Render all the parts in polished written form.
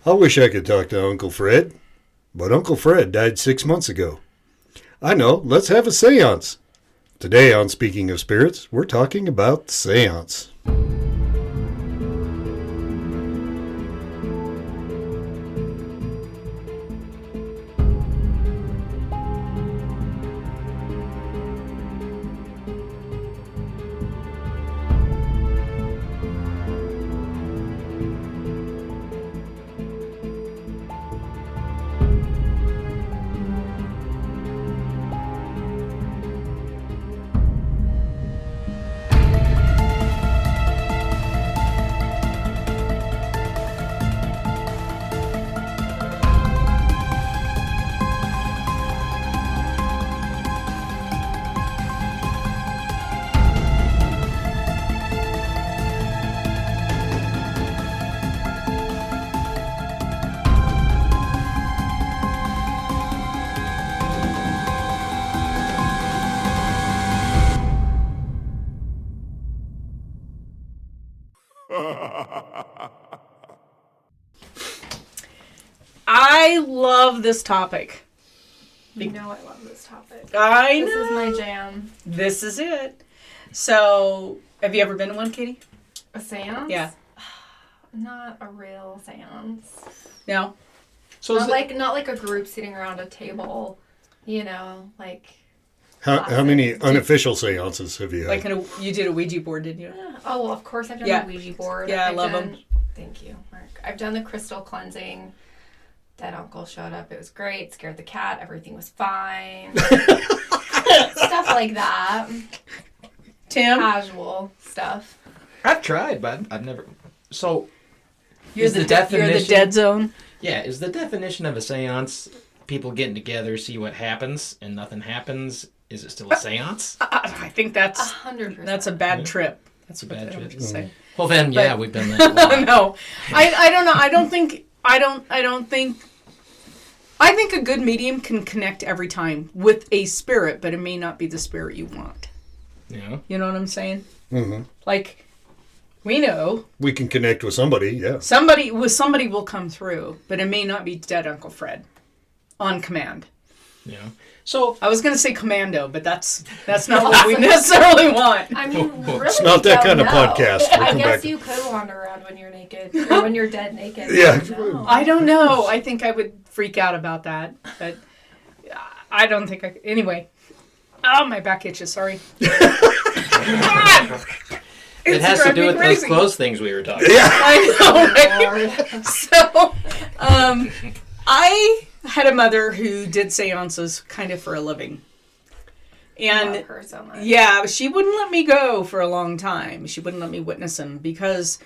I wish I could talk to Uncle Fred, but Uncle Fred died 6 months ago. I know, let's have a seance. Today on Speaking of Spirits, we're talking about seance. I love this topic. You know I love this topic. I know. This is my jam. This is it. So, have you ever been to one, Katie? A seance? Yeah. Not a real seance. No? So not like a group sitting around a table, like... How many unofficial seances have you had? Like you did a Ouija board, didn't you? Oh, well, of course I've done a Ouija board. Yeah, I love them. Thank you, Mark. I've done the crystal cleansing. Dead uncle showed up. It was great. Scared the cat. Everything was fine. Stuff like that. Tim? Casual stuff. I've tried, but I've never... So, You're the dead zone? Yeah, is the definition of a seance people getting together, see what happens, and nothing happens? Is it still a seance? I think that's 100%. That's a bad trip. That's a bad trip. Say. Well, then, yeah, we've done that. No, I don't know. I think a good medium can connect every time with a spirit, but it may not be the spirit you want. Yeah. You know what I'm saying? Mm-hmm. Like, we know. We can connect with somebody, yeah. Somebody will come through, but it may not be dead Uncle Fred on command. Yeah. So I was going to say commando, but that's not what we necessarily want. I mean, really, it's not that kind of podcast. I guess you could wander around when you're naked, or when you're dead naked. Yeah. I don't know. I think I would freak out about that, but I don't think I could. Anyway. Oh, my back itches. Sorry. it has to do with those clothes things we were talking about. Yeah. I know, right? So, I had a mother who did seances kind of for a living. And I love her so much. Yeah, she wouldn't let me go for a long time. She wouldn't let me witness them because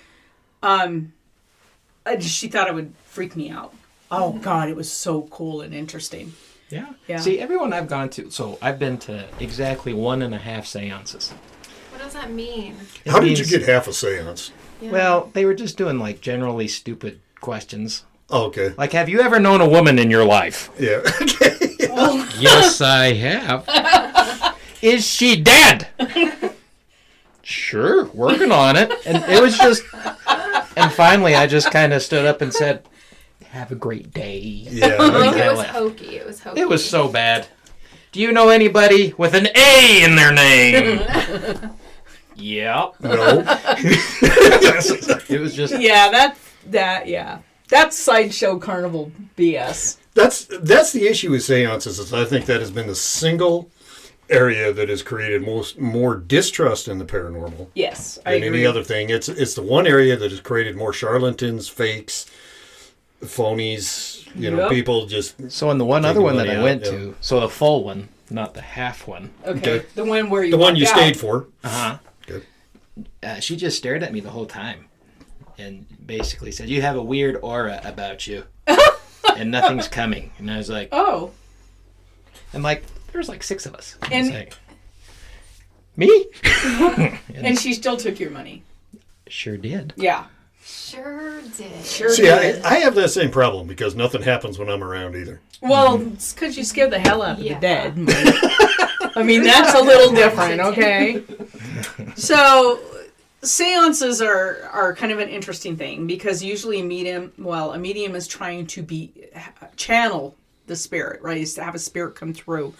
she thought it would freak me out. Oh, God, it was so cool and interesting. Yeah. See, everyone I've gone to, so I've been to exactly 1.5 seances. What does that mean? How did you get half a seance? Yeah. Well, they were just doing like generally stupid questions. Oh, okay. Like, have you ever known a woman in your life? Yeah. Okay. Yes, I have. Is she dead? Sure, working on it. And it was just... And finally, I just kind of stood up and said, have a great day. Yeah. It was hokey. It was so bad. Do you know anybody with an A in their name? Yep. No. It was just... Yeah, that's sideshow carnival BS. That's the issue with seances. Is I think that has been the single area that has created more distrust in the paranormal. Yes, I than agree. any other thing. It's the one area that has created more charlatans, fakes, phonies. People just. So in the one other one that I went yeah. to, so the full one, not the half one. Okay. The one where you. The one you walked stayed out. for. Uh-huh. Good. She just stared at me the whole time and basically said, you have a weird aura about you and nothing's coming. And I was like, Oh. and like, there's like 6 of us. And- It's like, me? And she still took your money. Sure did. Yeah. Sure did. Sure See, did. I have that same problem because nothing happens when I'm around either. Well, it's because you scare the hell out of Yeah. the dead. I mean, that's a little different, okay? So, seances are kind of an interesting thing because usually a medium is trying to channel the spirit, right? Is to have a spirit come through.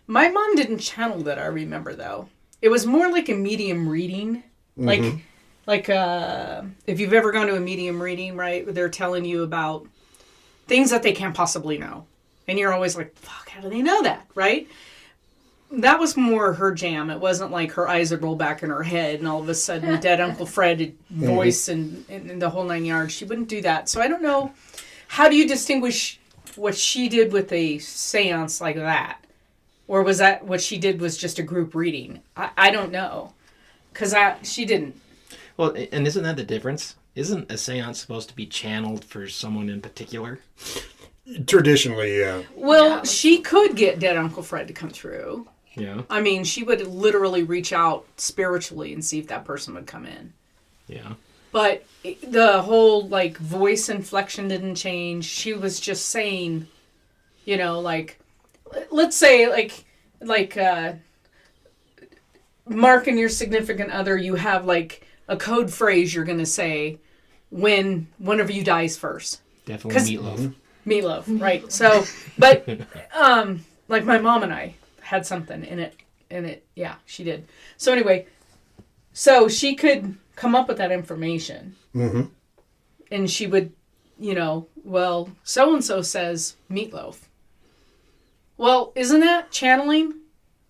My mom didn't channel that, I remember, though. It was more like a medium reading. Like if you've ever gone to a medium reading, right? They're telling you about things that they can't possibly know. And you're always like, fuck, how do they know that, right? That was more her jam. It wasn't like her eyes would roll back in her head and all of a sudden dead Uncle Fred voice and the whole 9 yards. She wouldn't do that. So I don't know. How do you distinguish what she did with a seance like that? Or was that what she did was just a group reading? I don't know. Because she didn't. Well, and isn't that the difference? Isn't a seance supposed to be channeled for someone in particular? Traditionally, yeah. Well, she could get dead Uncle Fred to come through. Yeah. I mean, she would literally reach out spiritually and see if that person would come in. Yeah. But the whole, like, voice inflection didn't change. She was just saying, you know, like, let's say, like Mark and your significant other, you have, like, a code phrase you're going to say when one of you dies first. Definitely meatloaf. Meatloaf, right. So, but, like, my mom and I had something in it, yeah, she did. So anyway, so she could come up with that information. Mm-hmm. And she would, you know, well, so-and-so says meatloaf. Well, isn't that channeling?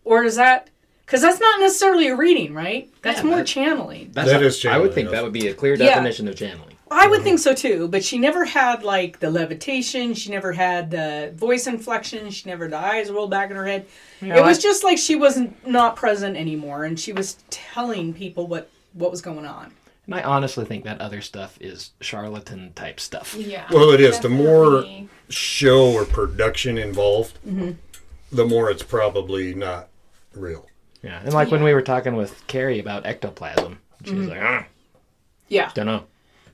Or is that... Because that's not necessarily a reading, right? That's more channeling. That is channeling. I would think that would be a clear definition of channeling. I would think so too, but she never had like the levitation. She never had the voice inflection. She never had the eyes rolled back in her head. It was just like she wasn't not present anymore, and she was telling people what was going on. And I honestly think that other stuff is charlatan type stuff. Yeah. Well, it is. The more show or production involved, the more it's probably not real. Yeah, and like when we were talking with Carrie about ectoplasm, she was like, yeah, don't know.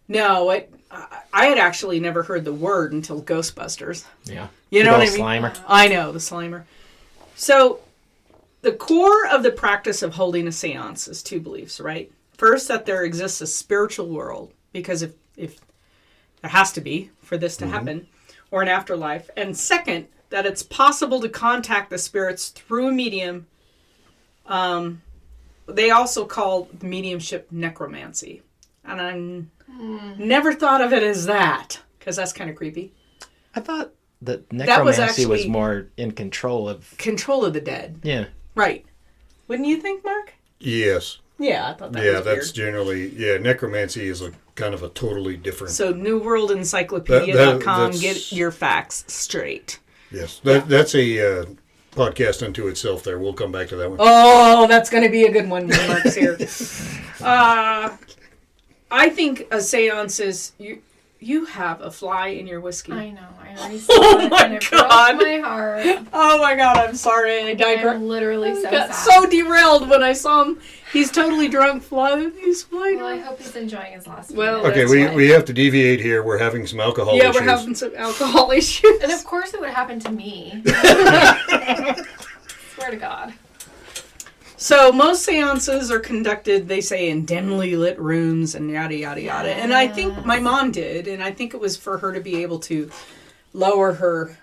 No, I had actually never heard the word until Ghostbusters. Yeah. You know what I mean? Slimer. I know, the Slimer. So, the core of the practice of holding a seance is two beliefs, right? First, that there exists a spiritual world, because if there has to be for this to happen, or an afterlife. And second, that it's possible to contact the spirits through a medium. They also call the mediumship necromancy. And I never thought of it as that, because that's kind of creepy. I thought that necromancy was actually more in control of... Control of the dead. Yeah. Right. Wouldn't you think, Mark? Yes. Yeah, I thought that was weird. That's generally... Yeah, necromancy is a kind of a totally different... So, newworldencyclopedia.com, get your facts straight. Yes. That's a podcast unto itself there. We'll come back to that one. Oh, that's going to be a good one when Mark's here. I think a seance is... You have a fly in your whiskey. I know. I already saw it and it broke my heart. Oh my God, I'm sorry. I digress. I'm literally so got sad. so derailed when I saw him. He's totally drunk. He's flying. Well, I hope he's enjoying his last meal. Well, okay, we have to deviate here. We're having some alcohol issues. Yeah, we're having some alcohol issues. And of course it would happen to me. Swear to God. So most seances are conducted, they say, in dimly lit rooms and yada, yada, yada. And I think my mom did, and I think it was for her to be able to lower her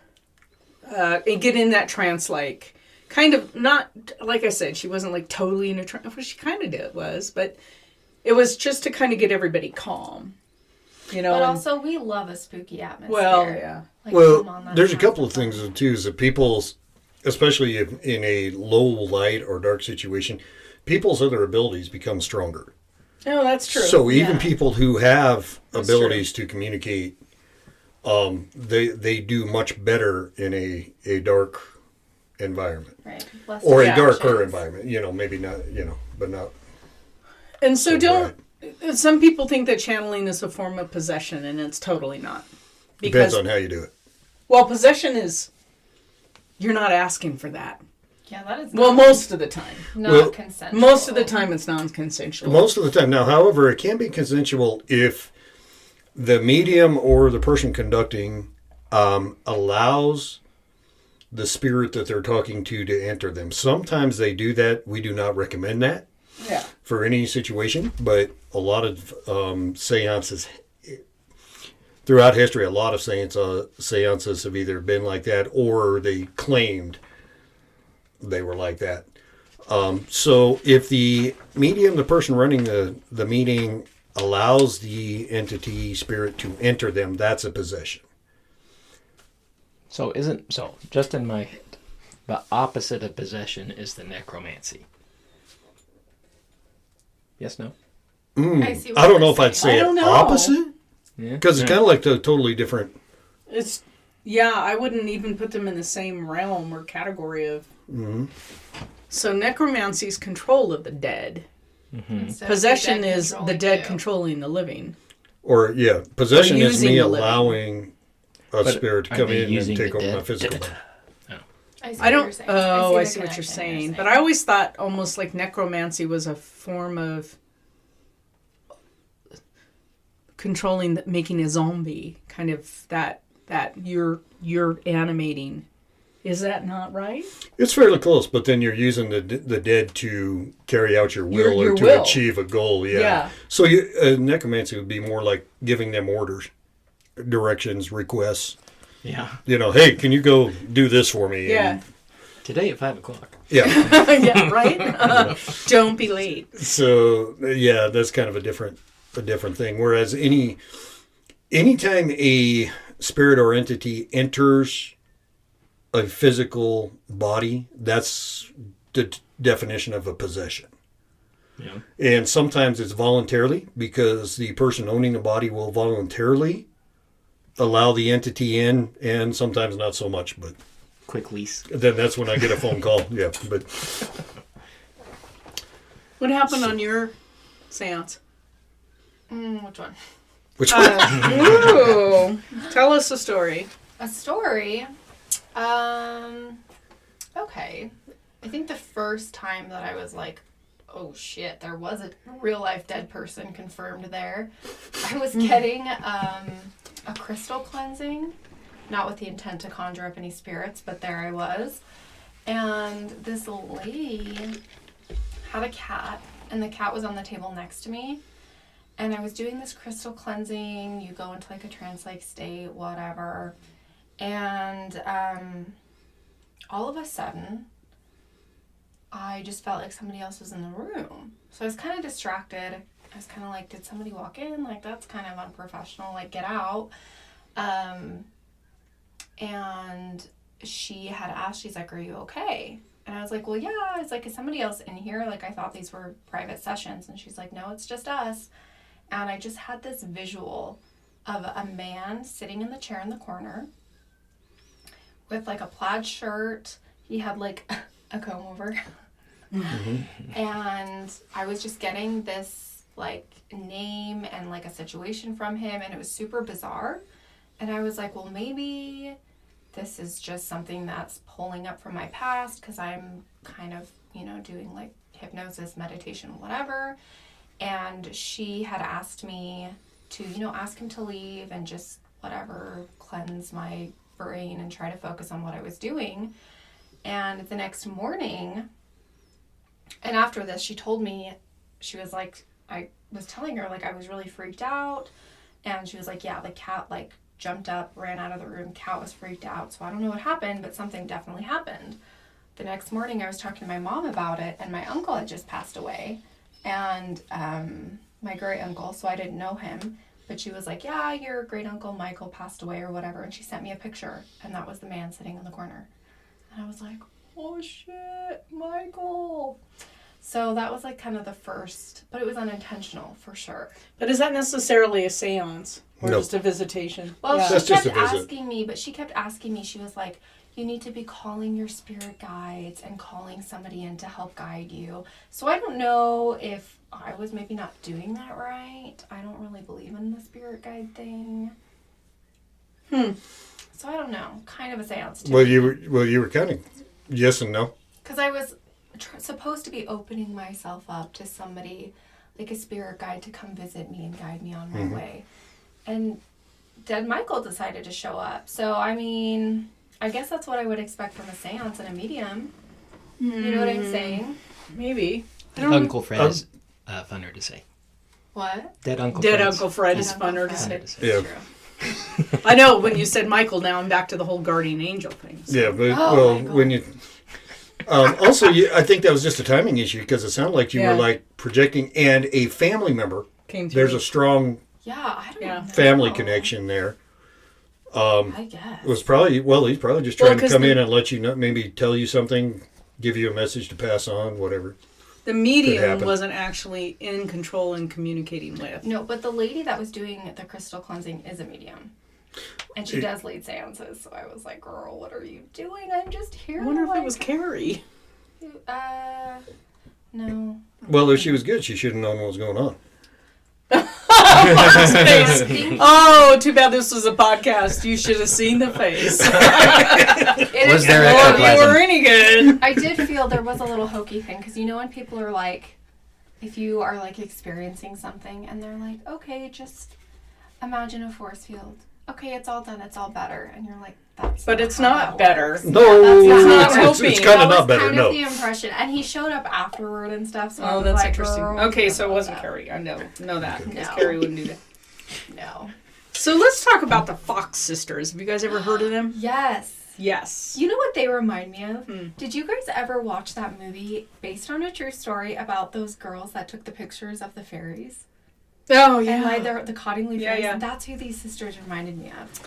and get in that trance, like, kind of, not, like I said, she wasn't like totally in a trance. Well, she kind of was, but it was just to kind of get everybody calm. You know, but also we love a spooky atmosphere. Well, yeah. Like, well, there's a couple of things, too, is that people's... Especially if in a low light or dark situation, people's other abilities become stronger. Oh, that's true. So even people who have abilities to communicate, they do much better in a dark environment. Right. Or a darker environment. You know, maybe not, but not. And so some people think that channeling is a form of possession, and it's totally not. Depends on how you do it. Well, possession is... You're not asking for that. Yeah, that is... most of the time. Not consensual. Most of the time it's non-consensual. Most of the time. Now, however, it can be consensual if the medium or the person conducting allows the spirit that they're talking to enter them. Sometimes they do that. We do not recommend that. Yeah. for any situation, but a lot of seances throughout history, a lot of seances have either been like that or they claimed they were like that. So if the medium, the person running the meeting, allows the entity spirit to enter them, that's a possession. So just in my head, the opposite of possession is the necromancy. Yes, no? I see what I don't you're know if I'd saying. say I don't it know. opposite, Yeah. because it's kind of like a totally different. I wouldn't even put them in the same realm or category of. So necromancy is control of the dead. Instead of Possession the dead is the controlling dead you. controlling the living. Or, possession is using me the living. allowing a spirit to are come they in and using take the over my dead? physical body. I don't. See Oh, the I see what you're connection saying. But I always thought almost like necromancy was a form of controlling, making a zombie, kind of that you're animating. Is that not right? It's fairly close, but then you're using the dead to carry out your will Your or to will. achieve a goal. Yeah. Yeah. So necromancy would be more like giving them orders, directions, requests. Yeah. Hey, can you go do this for me? Yeah. And, Today at 5:00. yeah. Yeah, right? Don't be late. So that's kind of a different thing. Whereas anytime a spirit or entity enters a physical body, that's the definition of a possession. Yeah. And sometimes it's voluntarily, because the person owning the body will voluntarily allow the entity in, and sometimes not so much, but Quick lease. then that's when I get a phone call. Yeah, but What happened on your seance? Which one? which one? Ooh, tell us a story. A story. Okay. I think the first time that I was like, oh shit, there was a real life dead person confirmed there. I was getting a crystal cleansing, not with the intent to conjure up any spirits, but there I was. And this lady had a cat, and the cat was on the table next to me. And I was doing this crystal cleansing. You go into like a trance-like state, whatever. And all of a sudden, I just felt like somebody else was in the room. So I was kind of distracted. I was kind of like, did somebody walk in? Like, that's kind of unprofessional. Like, get out. And she had asked, she's like, are you okay? And I was like, well, yeah. I was like, is somebody else in here? Like, I thought these were private sessions. And she's like, no, it's just us. And I just had this visual of a man sitting in the chair in the corner with like a plaid shirt. He had like a comb over. And I was just getting this like name and like a situation from him, and it was super bizarre. And I was like, well, maybe this is just something that's pulling up from my past, because I'm kind of, doing like hypnosis, meditation, whatever. And she had asked me to, ask him to leave and just whatever, cleanse my brain and try to focus on what I was doing. And the next morning, and after this, she told me, she was like, I was telling her, like, I was really freaked out. And she was like, yeah, the cat, like, jumped up, ran out of the room. Cat was freaked out. So I don't know what happened, but something definitely happened. The next morning, I was talking to my mom about it, and my uncle had just passed away. And my great uncle, so I didn't know him. But she was like, yeah, your great uncle Michael passed away or whatever. And she sent me a picture, and that was the man sitting in the corner. And I was like, oh shit, Michael. So that was like kind of the first, but it was unintentional for sure. But is that necessarily a seance or No. just a visitation? Well, Yeah. That's she just kept a visit. asking me, but she kept asking me, she was like, you need to be calling your spirit guides and calling somebody in to help guide you. So I don't know if I was maybe not doing that right. I don't really believe in the spirit guide thing. So I don't know. Kind of a seance too. Well, you were kind of yes and no. Because I was supposed to be opening myself up to somebody, like a spirit guide, to come visit me and guide me on my way. And Dead Michael decided to show up. So, I mean, I guess that's what I would expect from a seance and a medium. You know what I'm saying? Maybe. Uncle Fred funner to say. What? Dead Uncle Dead Fred's Uncle Fred Dead is Uncle funner to Fred. say. Yeah. True. I know, when you said Michael, now I'm back to the whole guardian angel thing. So. Yeah, but Oh, my God. when you also, I think that was just a timing issue because it sounded like you Yeah. were like projecting, and a family member. Came through. There's a strong Yeah, I don't Yeah. know. family connection there. I guess. It was probably he's probably just Well, trying to 'cause come the- in and let you know, maybe tell you something, give you a message to pass on, whatever. The Could medium happen. wasn't actually in control and communicating with. No, but the lady that was doing the crystal cleansing is a medium. And she It- does lead seances. So I was like, girl, what are you doing? I'm just here. I wonder if like, it was Carrie. No. Well, if she was good, she should have known what was going on. Oh, too bad this was a podcast. You should have seen the face. Was there Well, if you ectoplasm? were any good. I did feel there was a little hokey thing because you know when people are like, if you are like experiencing something and they're like, okay, just imagine a force field. Okay, it's all done. It's all better, and you're like, that's. But it's how not that better. works. No, that's not it's, how it's, it it's works. kind of That not was better. kind No. of the impression, and he showed up afterward and stuff. So I Oh, was that's like, interesting. girl, Okay, so it what wasn't the- Carrie. I know that. Because No. Carrie wouldn't do that. No. So let's talk about the Fox sisters. Have you guys ever heard of them? Yes. Yes. You know what they remind me of? Hmm. Did you guys ever watch that movie based on a true story about those girls that took the pictures of the fairies? Oh, And yeah. like the Cottingley Yeah, fairies? yeah. That's who these sisters reminded me of.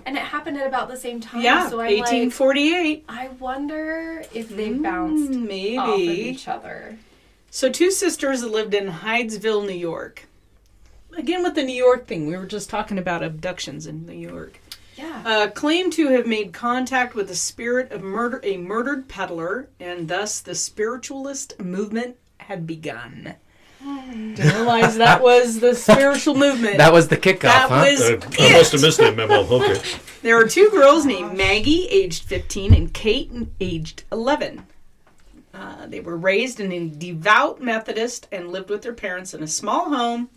And it happened at about the same time. Yeah, So I'm like, 1848. I wonder if they bounced off of Maybe. each other. So two sisters that lived in Hydesville, New York. Again, with the New York thing, we were just talking about abductions in New York. Yeah. Claim to have made contact with the spirit of a murdered peddler, and thus the spiritualist movement had begun. Didn't realize that was the spiritual movement. That was the kickoff, That huh? was I must have missed that memo. Okay. There were two girls named Maggie, aged 15, and Kate, aged 11. They were raised in a devout Methodist and lived with their parents in a small home.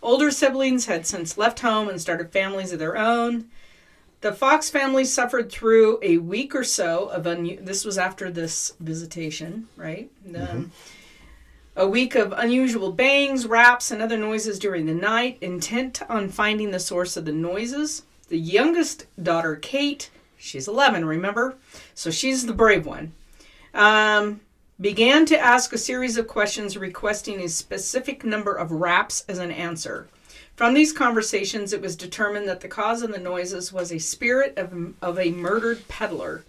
Older siblings had since left home and started families of their own. The Fox family suffered through a week or so of this was after this visitation, right? A week of unusual bangs, raps, and other noises during the night, intent on finding the source of the noises. The youngest daughter, Kate, she's 11, remember? So she's the brave one. Began to ask a series of questions requesting a specific number of raps as an answer. From these conversations, it was determined that the cause of the noises was a spirit of a murdered peddler.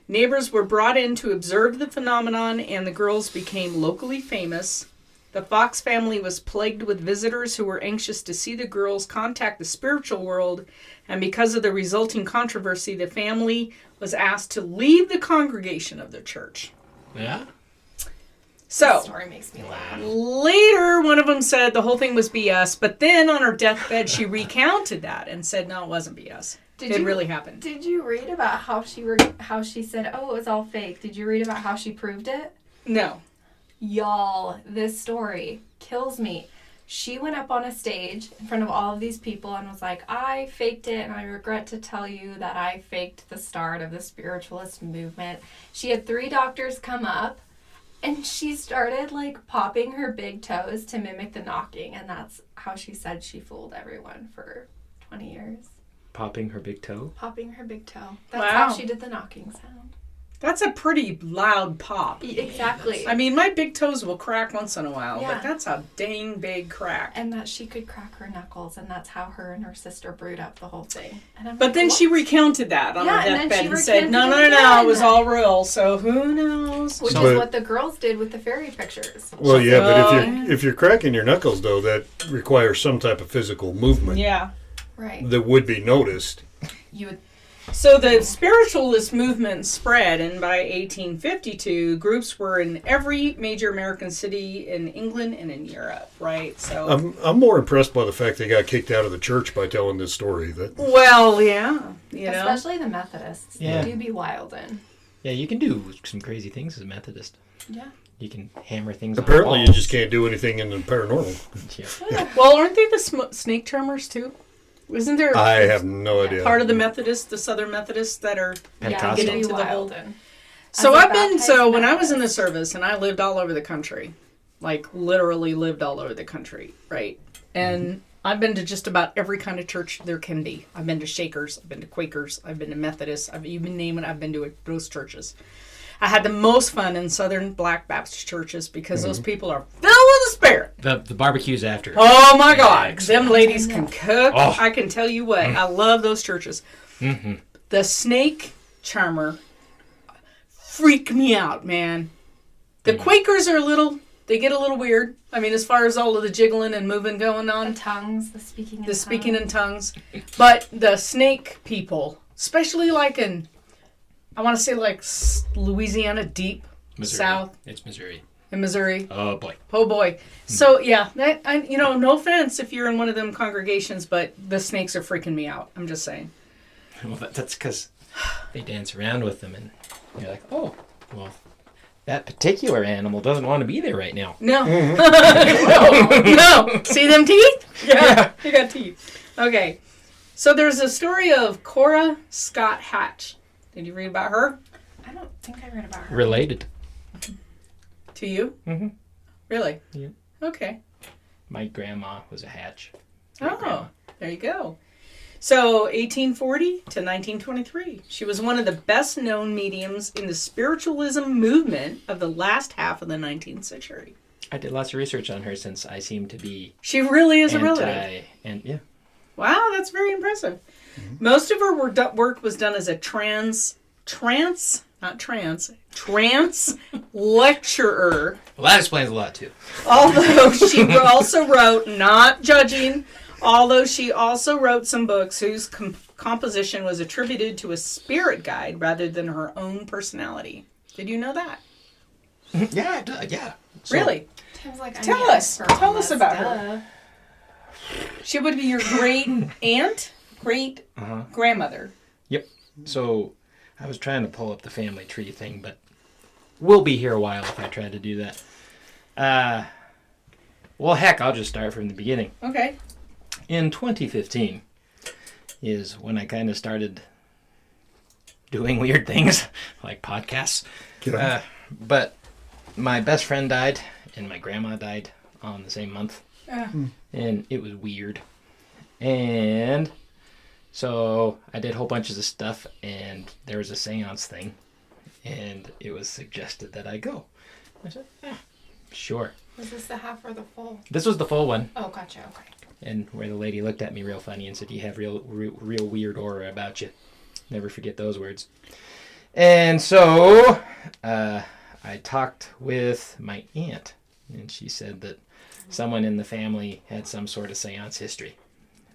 Neighbors were brought in to observe the phenomenon, and the girls became locally famous. The Fox family was plagued with visitors who were anxious to see the girls contact the spiritual world, and because of the resulting controversy, the family was asked to leave the congregation of the church. Yeah. So, This story makes me laugh. later, one of them said the whole thing was BS, but then on her deathbed, she recounted that and said, no, it wasn't BS. It really happened. Did you read about how she said, "Oh, it was all fake"? Did you read about how she proved it? No. Y'all, this story kills me. She went up on a stage in front of all of these people and was like, "I faked it, and I regret to tell you that I faked the start of the spiritualist movement." She had 3 doctors come up, and she started like popping her big toes to mimic the knocking, and that's how she said she fooled everyone for 20 years. Popping her big toe. Popping her big toe. That's Wow. how she did the knocking sound. That's a pretty loud pop. Exactly. I mean, my big toes will crack once in a while, Yeah. but that's a dang big crack. And that she could crack her knuckles, and that's how her and her sister brewed up the whole thing. And I'm But like, then what? she recounted that on Yeah, her and then deathbed she and said, no, recanted it was again. all real, so who knows? Which But- is what the girls did with the fairy pictures. Well, yeah, but Oh. if you're cracking your knuckles, though, that requires some type of physical movement Yeah. Right. that would be noticed. You would. So the spiritualist movement spread, and by 1852, groups were in every major American city in England and in Europe, right? So, I'm more impressed by the fact they got kicked out of the church by telling this story. That well, yeah, you know. Especially the Methodists. Yeah. They do be wild in. Yeah, you can do some crazy things as a Methodist. Yeah. You can hammer things. apparently on you walls. just can't do anything in the paranormal. Yeah. Well, aren't they the snake charmers too? Isn't there I have no idea. part of the Methodists, the Southern Methodists, that are? Yeah, Pentecostal. you into be the whole- wild in. So As a I've been baptized when I was in the Methodist. service and I lived all over the country. like literally lived all over the country, right? And I've been to just about every kind of church there can be. I've been to Shakers, I've been to Quakers, I've been to Methodists, I've even named it, I've been to those churches. I had the most fun in Southern Black Baptist churches because those people are filled with the Spirit. The barbecue's after. Oh my God. Excellent. Them ladies can cook. Oh. I can tell you what. I love those churches. Mm-hmm. The snake charmer freaked me out, man. The Quakers are they get a little weird. I mean, as far as all of the jiggling and moving going The on. tongues, the speaking in The tongues. speaking in tongues. But the snake people, especially like in, I want to say like Louisiana, deep Missouri. south It's Missouri. in Missouri. Oh, boy. Oh boy. So yeah, no offense if you're in one of them congregations, but the snakes are freaking me out. I'm just saying. Well, that's because they dance around with them, and you're like, oh, well, that particular animal doesn't want to be there right now. No. no. See them teeth? Yeah. You got teeth. Okay. So there's a story of Cora Scott Hatch. Did you read about her? I don't think I read about her. Related. To you? Mm-hmm. Really? Yeah. Okay. My grandma was a Hatch. Oh, there you go. So 1840 to 1923. She was one of the best known mediums in the spiritualism movement of the last half of the 19th century. I did lots of research on her since I seem to be She really is a relative. and yeah. Wow, that's very impressive. Most of her work was done as a trance lecturer. Well, that explains a lot too. Although she also wrote, not judging, although she also wrote some books whose composition was attributed to a spirit guide rather than her own personality. Did you know that? Yeah, yeah. So, Really? Tim's like, I'm Tell the us. expert on Tell us this. about her. She would be your great aunt, great grandmother. Yep. So I was trying to pull up the family tree thing, but we'll be here a while if I try to do that. Well, heck, I'll just start from the beginning. Okay. In 2015 is when I kind of started doing weird things, like podcasts. But my best friend died, and my grandma died on the same month. And it was weird. And so I did a whole bunch of this stuff, and there was a seance thing, and it was suggested that I go. I said, sure. Was this the half or the full? This was the full one. Oh, gotcha. Okay. And where the lady looked at me real funny and said, you have real weird aura about you. Never forget those words. And so I talked with my aunt, and she said that someone in the family had some sort of seance history.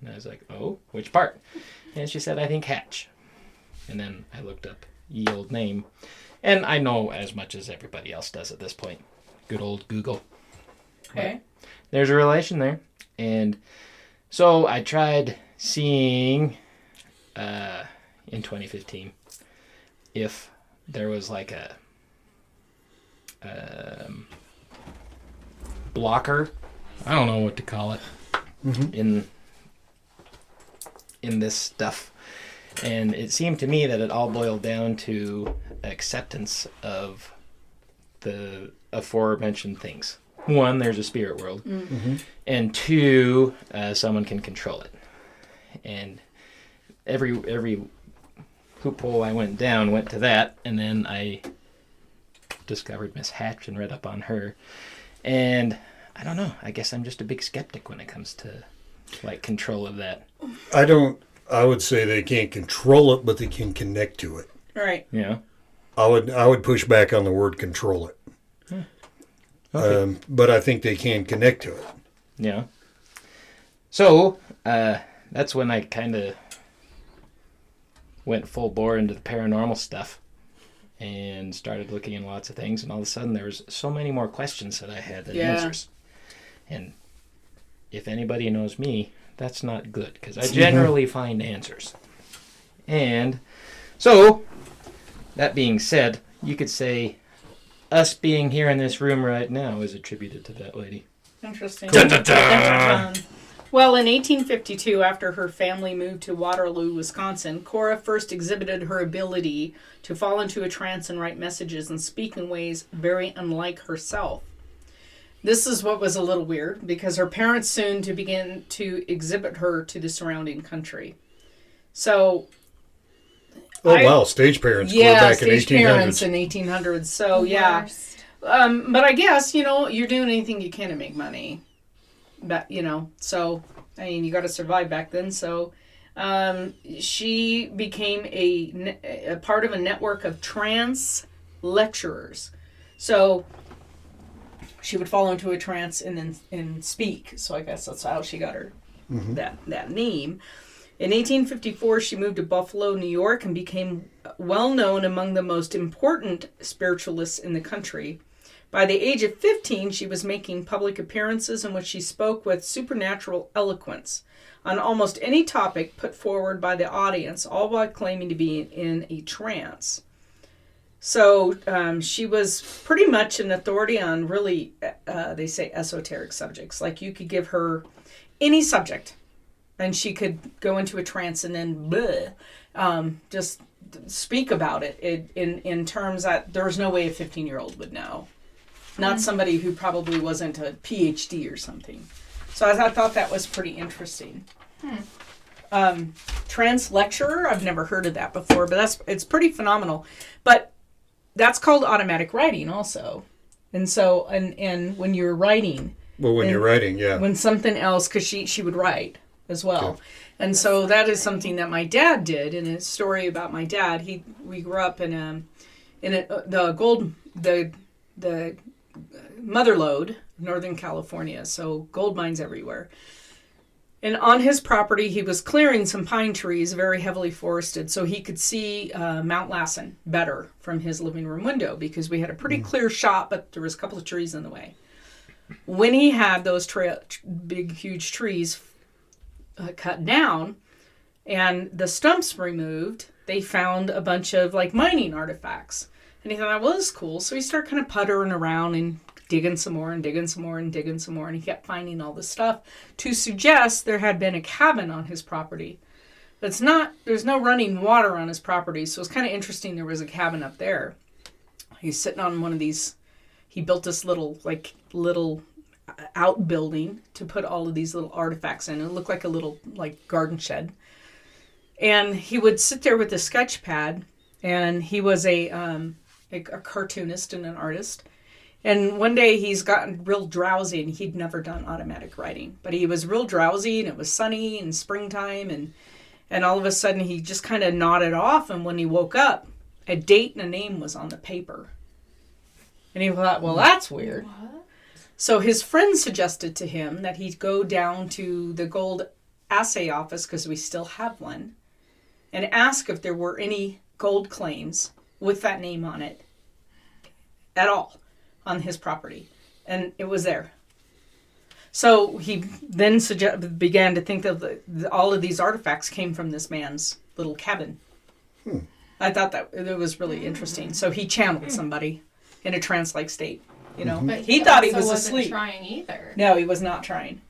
And I was like, oh, which part? And she said, I think Hatch. And then I looked up ye old name. And I know as much as everybody else does at this point. Good old Google. Okay. But there's a relation there. And so I tried seeing in 2015 if there was like a blocker, I don't know what to call it, in this stuff. And it seemed to me that it all boiled down to acceptance of the aforementioned things. One, there's a spirit world. And two, someone can control it. And every loophole I went down went to that. And then I discovered Miss Hatch and read up on her. And I don't know. I guess I'm just a big skeptic when it comes to like control of that. I would say they can't control it, but they can connect to it. Right. Yeah. I would push back on the word control it. Okay. But I think they can connect to it. Yeah. So that's when I kind of went full bore into the paranormal stuff and started looking in lots of things. And all of a sudden there was so many more questions that I had than answers. And if anybody knows me, that's not good because I generally find answers. And so that being said, you could say us being here in this room right now is attributed to that lady. Interesting. Dun, dun, dun. Well, in 1852, after her family moved to Waterloo, Wisconsin, Cora first exhibited her ability to fall into a trance and write messages and speak in ways very unlike herself. This is what was a little weird because her parents soon to begin to exhibit her to the surrounding country. So, wow, stage parents clear yeah, back in stage parents 1800s. in 1800s. So yeah, Worst. but I guess you're doing anything you can to make money. But so I mean, you got to survive back then. So she became a part of a network of trance lecturers. So she would fall into a trance and speak. So I guess that's how she got her that name. In 1854, she moved to Buffalo, New York, and became well known among the most important spiritualists in the country. By the age of 15, she was making public appearances in which she spoke with supernatural eloquence on almost any topic put forward by the audience, all while claiming to be in a trance. So she was pretty much an authority on really, they say, esoteric subjects. Like you could give her any subject, and she could go into a trance and then just speak about it in terms that there's no way a 15-year-old would know. Not somebody who probably wasn't a PhD or something. So I thought that was pretty interesting. Trance lecturer, I've never heard of that before, but it's pretty phenomenal. But that's called automatic writing also. And so, and when you're writing... Well, when you're writing, yeah. When something else, because she would write as well. Okay. And so that is something that my dad did. In a story about my dad, we grew up in the Mother Lode, Northern California, so gold mines everywhere. And on his property, he was clearing some pine trees, very heavily forested, so he could see Mount Lassen better from his living room window because we had a pretty clear shot, but there was a couple of trees in the way. When he had those big, huge trees cut down and the stumps removed, they found a bunch of like mining artifacts. And he thought, well, this is cool. So he started kind of puttering around and digging some more and digging some more and digging some more. And he kept finding all this stuff to suggest there had been a cabin on his property. But there's no running water on his property. So it's kind of interesting there was a cabin up there. He's sitting on one of these. He built this little outbuilding to put all of these little artifacts in. It looked like a little like garden shed. And he would sit there with a sketch pad, and he was a cartoonist and an artist. And one day he's gotten real drowsy, and he'd never done automatic writing. But he was real drowsy, and it was sunny and springtime, and all of a sudden he just kind of nodded off, and when he woke up, a date and a name was on the paper. And he thought, well, that's weird. What? So his friend suggested to him that he go down to the gold assay office, because we still have one, and ask if there were any gold claims with that name on it at all on his property. And it was there. So he then began to think that all of these artifacts came from this man's little cabin. I thought that it was really interesting. So he channeled somebody in a trance-like state. But he thought he also was wasn't asleep. Trying either. No, he was not trying.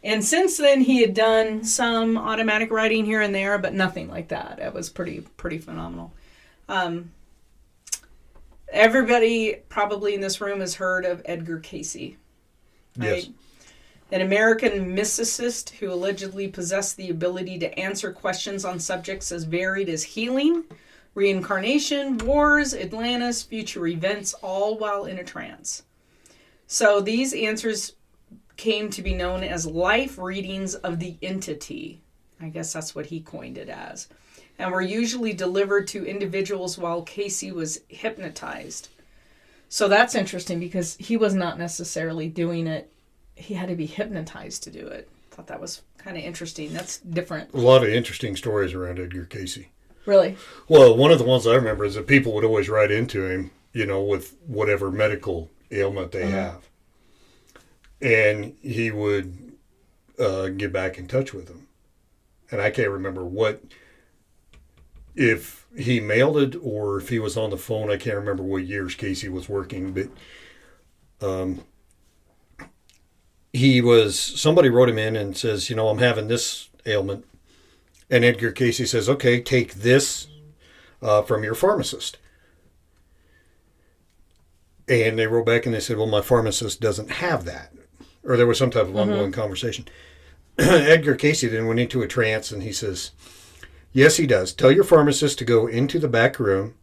And since then, he had done some automatic writing here and there, but nothing like that. It was pretty phenomenal. Everybody probably in this room has heard of Edgar Cayce. Right? Yes. An American mysticist who allegedly possessed the ability to answer questions on subjects as varied as healing, reincarnation, wars, Atlantis, future events, all while in a trance. So these answers came to be known as life readings of the entity. I guess that's what he coined it as. And were usually delivered to individuals while Cayce was hypnotized. So that's interesting because he was not necessarily doing it. He had to be hypnotized to do it. I thought that was kind of interesting. That's different. A lot of interesting stories around Edgar Cayce. Really? Well, one of the ones I remember is that people would always write into him, with whatever medical ailment they have. And he would get back in touch with them. And I can't remember if he mailed it or if he was on the phone. I can't remember what years Cayce was working, but somebody wrote him in and says, I'm having this ailment. And Edgar Cayce says, okay, take this from your pharmacist. And they wrote back and they said, well, my pharmacist doesn't have that. Or there was some type of ongoing conversation. Edgar Casey then went into a trance and he says, yes, he does. Tell your pharmacist to go into the back room,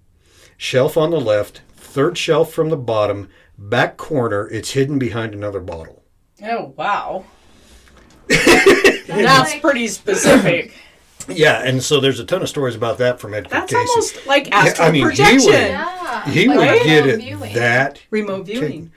shelf on the left, third shelf from the bottom, back corner. It's hidden behind another bottle. Oh, wow. That's pretty specific. Yeah, and so there's a ton of stories about that from Edgar That's Casey. almost like astral I mean, projection. he would like get remote it viewing. that. Remote viewing.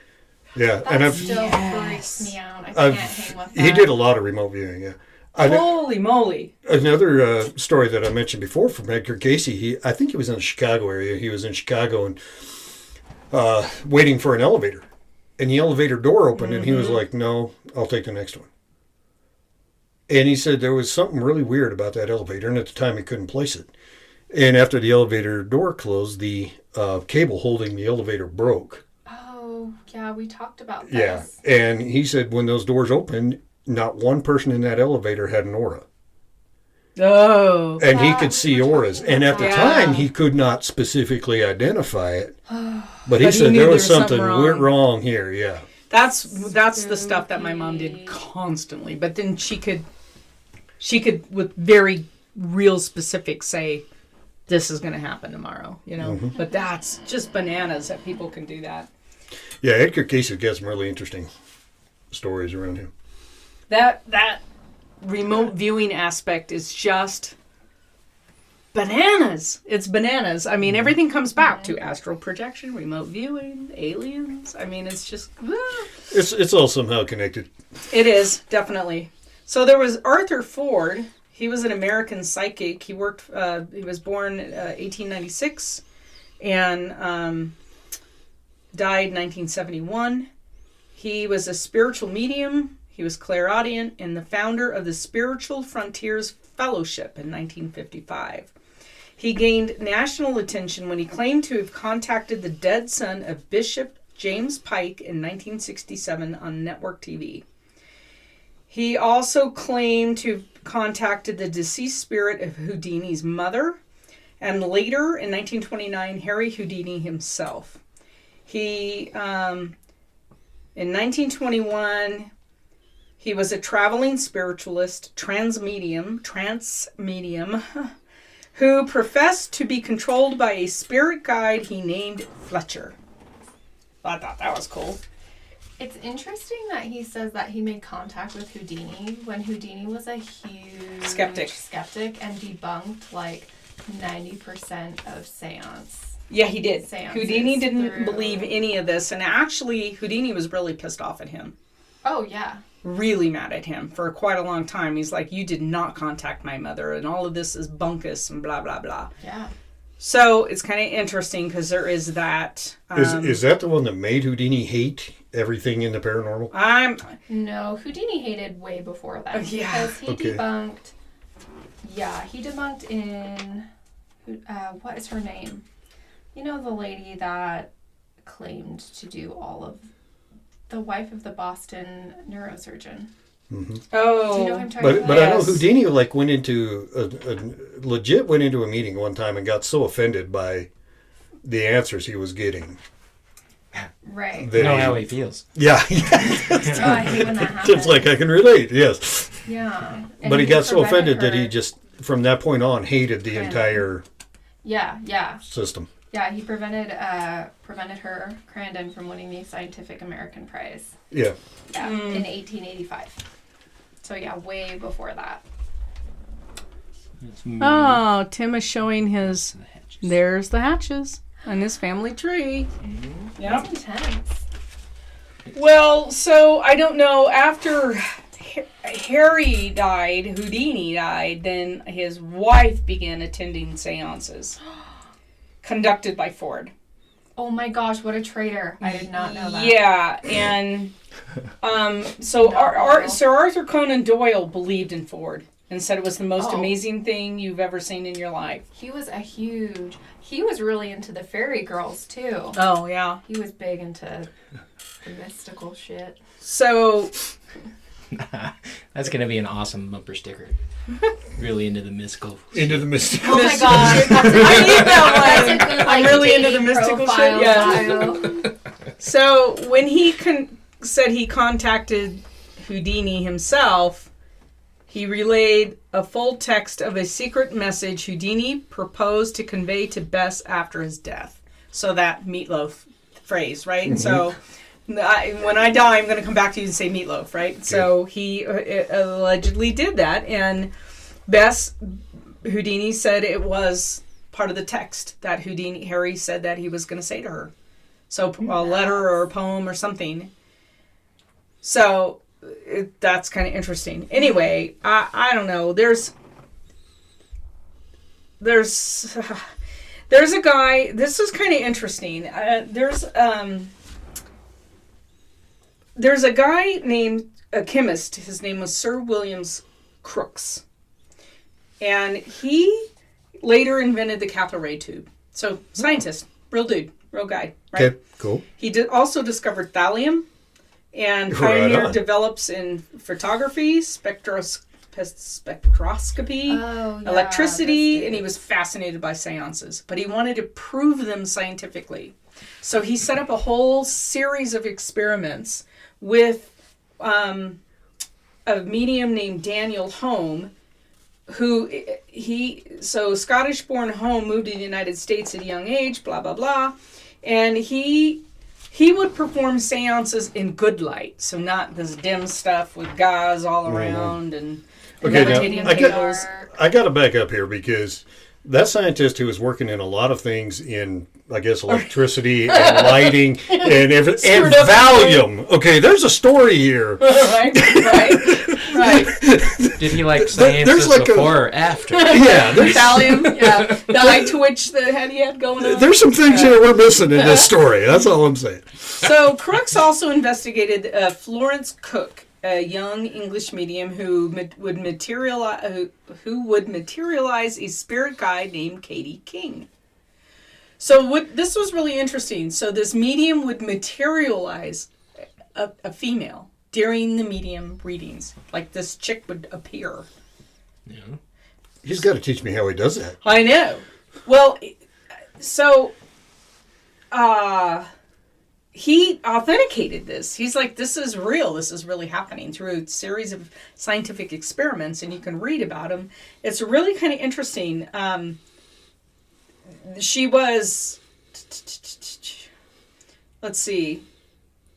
Yeah, That and still freaks me out. I can't hang with that. he did a lot of remote viewing. Yeah, Holy moly. another story that I mentioned before from Edgar Casey. I think he was in the Chicago area. He was in Chicago and waiting for an elevator, and the elevator door opened, and he was like, "No, I'll take the next one." And he said there was something really weird about that elevator, and at the time he couldn't place it. And after the elevator door closed, the cable holding the elevator broke. Oh, yeah, we talked about this. Yeah, and he said when those doors opened, not one person in that elevator had an aura. Oh. And he Yeah, could see we were auras. talking And about at the that. time, he could not specifically identify it. But he But he said knew there there was was something something wrong here, yeah. That's the stuff that my mom did constantly. But then she could with very real specifics say, this is going to happen tomorrow, you know. But that's just bananas that people can do that. Yeah, Edgar Casey got some really interesting stories around him. That remote viewing aspect is just bananas. It's bananas. I mean, everything comes back to astral projection, remote viewing, aliens. I mean, it's just... It's all somehow connected. It is, definitely. So there was Arthur Ford. He was an American psychic. He worked, he was born 1896 and died 1971. He was a spiritual medium. He was clairaudient and the founder of the Spiritual Frontiers Fellowship in 1955. He gained national attention when he claimed to have contacted the dead son of Bishop James Pike in 1967 on network TV. He also claimed to have contacted the deceased spirit of Houdini's mother, and later, in 1929, Harry Houdini himself. He, in 1921, he was a traveling spiritualist, trance medium, who professed to be controlled by a spirit guide he named Fletcher. I thought that was cool. It's interesting that he says that he made contact with Houdini when Houdini was a huge skeptic and debunked like 90% of seance. Yeah, he did. Seances Houdini didn't through- believe any of this, and actually, Houdini was really pissed off at him. Oh, yeah. Really mad at him for quite a long time. He's like, you did not contact my mother, and all of this is bunkus and blah, blah, blah. Yeah. So it's kind of interesting because there is that. Is that the one that made Houdini hate everything in the paranormal? No, Houdini hated way before that. Yeah. Because he Okay. debunked... Yeah, he debunked in... what is her name? You know, the lady that claimed to do all of... The wife of the Boston neurosurgeon. Oh. Do you know who I'm talking about? But I know Yes. Houdini went into a meeting one time and got so offended by the answers he was getting. Right. that You know how he feels. Yeah. Oh, I hate when that happens. It's like I can relate, yes. Yeah. And But he got so prevented offended that he her- just, from that point on, hated the Kind of. entire Yeah. system. Yeah, he prevented her, Crandon, from winning the Scientific American Prize. Yeah. Yeah, in 1885. So yeah, way before that. Oh, Tim is showing his. There's the hatches on his family tree. That's intense. Well, so I don't know. After Harry died, Houdini died, then his wife began attending seances conducted by Ford. Oh my gosh, what a traitor! I did not know that. Yeah, and so Sir Arthur Conan Doyle believed in Ford and said it was the most amazing thing you've ever seen in your life. He was really into the fairy girls too. Oh, yeah. He was big into the mystical shit. So, That's going to be an awesome bumper sticker. Really into the mystical. Into the mystic. Oh my gosh, I need that that's a one. good, I'm really into the dating mystical profile shit. Yeah. bio. So when he said he contacted Houdini himself, he relayed a full text of a secret message Houdini proposed to convey to Bess after his death. So that meatloaf phrase, right? Mm-hmm. So when I die, I'm going to come back to you and say meatloaf, right? Okay. So he allegedly did that, and Houdini said it was part of the text that Harry said that he was going to say to her. So a letter or a poem or something. So that's kind of interesting. Anyway, I don't know. There's a guy. This is kind of interesting. There's a guy named a chemist. His name was Sir Williams Crookes, and he later invented the cathode ray tube. So scientist, real dude, real guy. Right? Okay, cool. He also discovered thallium, and pioneered develops in photography, spectroscopy, electricity, and he was fascinated by seances. But he wanted to prove them scientifically. So he set up a whole series of experiments with a medium named Daniel Home, so Scottish-born Home moved to the United States at a young age, blah, blah, blah. And he would perform seances in good light, so not this dim stuff with gauze all around and levitating tables. I got to back up here because that scientist who was working in a lot of things in, I guess, electricity and lighting and everything, and Valium. Okay, there's a story here. Right. Did he like seances before or after? Yeah, Valium. Yeah, the eye twitch that he had going on. There's some things here we're missing in this story. That's all I'm saying. So Crookes also investigated Florence Cook, a young English medium who would materialize a spirit guide named Katie King. So this was really interesting. So this medium would materialize a female during the medium readings. Like this chick would appear. Yeah. He's got to teach me how he does that. I know. Well, so he authenticated this. He's like, this is real. This is really happening through a series of scientific experiments, and you can read about them. It's really kind of interesting. She was, let's see.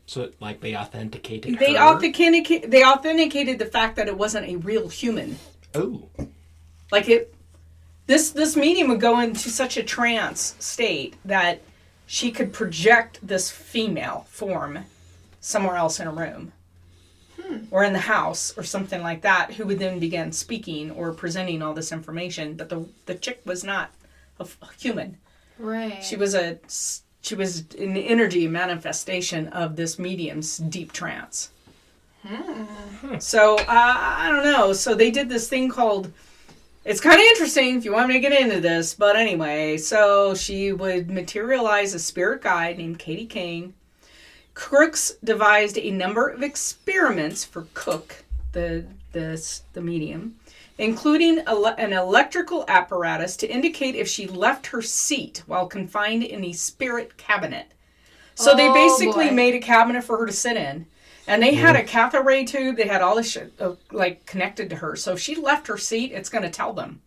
So, like, they authenticated They her? authenticated the fact that it wasn't a real human. Oh. Like, this medium would go into such a trance state that she could project this female form somewhere else in a room or in the house or something like that, who would then begin speaking or presenting all this information. But the chick was not a human. Right. She was an energy manifestation of this medium's deep trance. So I don't know. So they did this thing called. It's kind of interesting if you want me to get into this, but anyway, so she would materialize a spirit guide named Katie King. Crookes devised a number of experiments for Cook, the medium, including an electrical apparatus to indicate if she left her seat while confined in a spirit cabinet. So they basically made a cabinet for her to sit in. And they had a cathode ray tube. They had all this shit connected to her. So if she left her seat, it's going to tell them.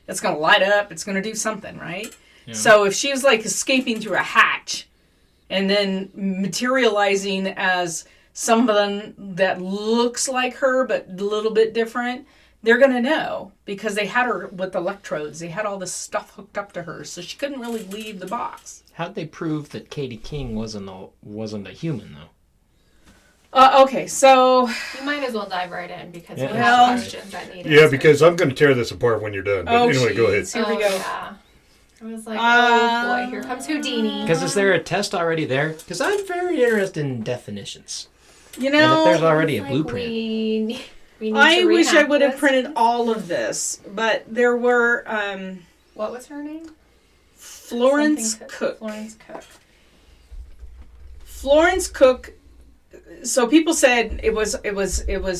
It's going to light up. It's going to do something, right? Yeah. So if she was like escaping through a hatch and then materializing as someone that looks like her but a little bit different, they're going to know because they had her with electrodes. They had all this stuff hooked up to her. So she couldn't really leave the box. How'd they prove that Katie King wasn't a human, though? Okay, so you might as well dive right in because we have questions that need answered. Because I'm going to tear this apart when you're done. But anyway, go ahead. Here we go. Yeah. I was like, oh boy, here comes Houdini. Because is there a test already there? Because I'm very interested in definitions. You know, and if there's already a blueprint. We need I wish I would have this. printed all of this, but there were. What was her name? Florence Cook. Florence Cook. So people said it was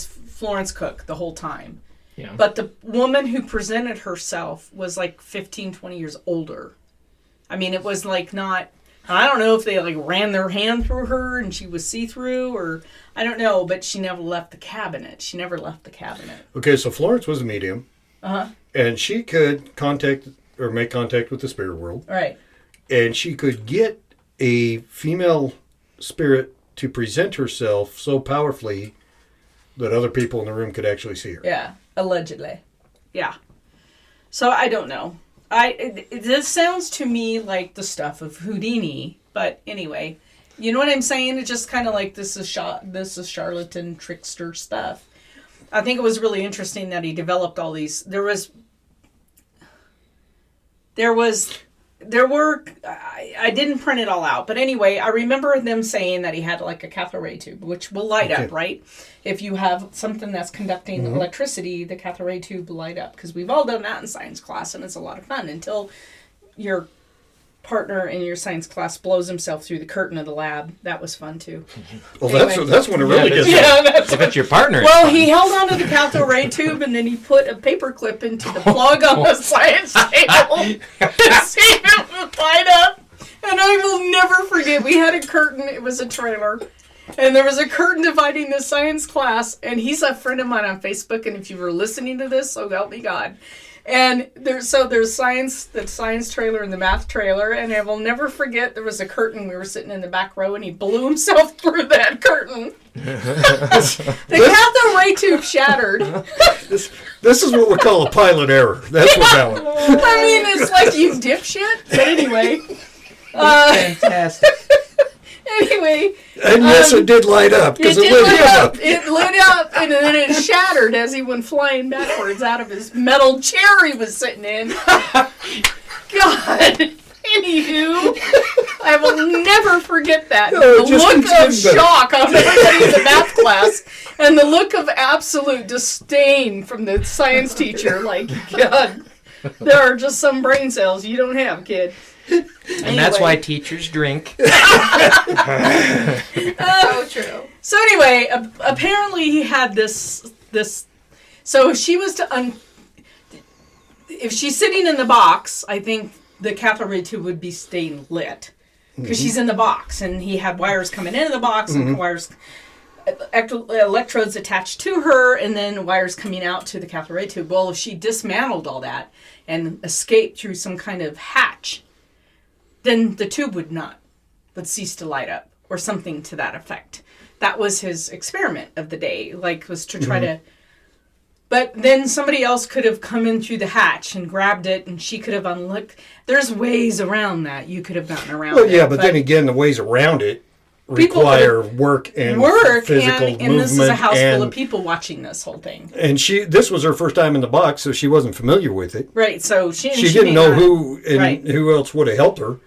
Florence Cook the whole time. Yeah. But the woman who presented herself was like 15, 20 years older. I mean, it was like not I don't know if they like ran their hand through her and she was see-through, or I don't know, but she never left the cabinet. She never left the cabinet. Okay, so Florence was a medium. Uh-huh. And she could contact or make contact with the spirit world. Right. And she could get a female spirit to present herself so powerfully that other people in the room could actually see her. Yeah, allegedly. Yeah. So I don't know. This sounds to me like the stuff of Houdini, but anyway, you know what I'm saying? It's just kind of like this is charlatan trickster stuff. I think it was really interesting that he developed all these. There were, I didn't print it all out, but anyway, I remember them saying that he had like a cathode ray tube, which will light up, right? If you have something that's conducting electricity, the cathode ray tube will light up, because we've all done that in science class, and it's a lot of fun until your partner in your science class blows himself through the curtain of the lab. That was fun too. Well, Anyway. that's when it really gets If it's your partner. Well, he held onto the cathode ray tube, and then he put a paper clip into the plug on the science table to see if it would light up. And I will never forget, we had a curtain, it was a trailer, and there was a curtain dividing the science class, and he's a friend of mine on Facebook, and if you were listening to this, so help me God. And there's science, the science trailer and the math trailer, and I will never forget there was a curtain. We were sitting in the back row, and he blew himself through that curtain. The cathode ray tube shattered. This is what we call a pilot error. That's what that was. I mean, it's like, you dipshit. But anyway. Fantastic. Anyway. And yes, it did light up. It did lit up. It lit up, and then it shattered as he went flying backwards out of his metal chair he was sitting in. God. Anywho, I will never forget that. No, The look of shock on everybody in the math class, and the look of absolute disdain from the science teacher. Like, God, there are just some brain cells you don't have, kid. And that's why teachers drink. So true. So anyway, apparently he had this. So she was if she's sitting in the box, I think the cathode ray tube would be staying lit because she's in the box, and he had wires coming into the box and wires, electrodes attached to her, and then wires coming out to the cathode ray tube. Well, if she dismantled all that and escaped through some kind of hatch, then the tube would cease to light up, or something to that effect. That was his experiment of the day, was to try to... But then somebody else could have come in through the hatch and grabbed it, and she could have unlocked... There's ways around that. You could have gotten around it. Well, yeah, but then again, the ways around it require work and physical movement. And this is a house full of people watching this whole thing. And this was her first time in the box, so she wasn't familiar with it. Right, so she didn't know who else would have helped her.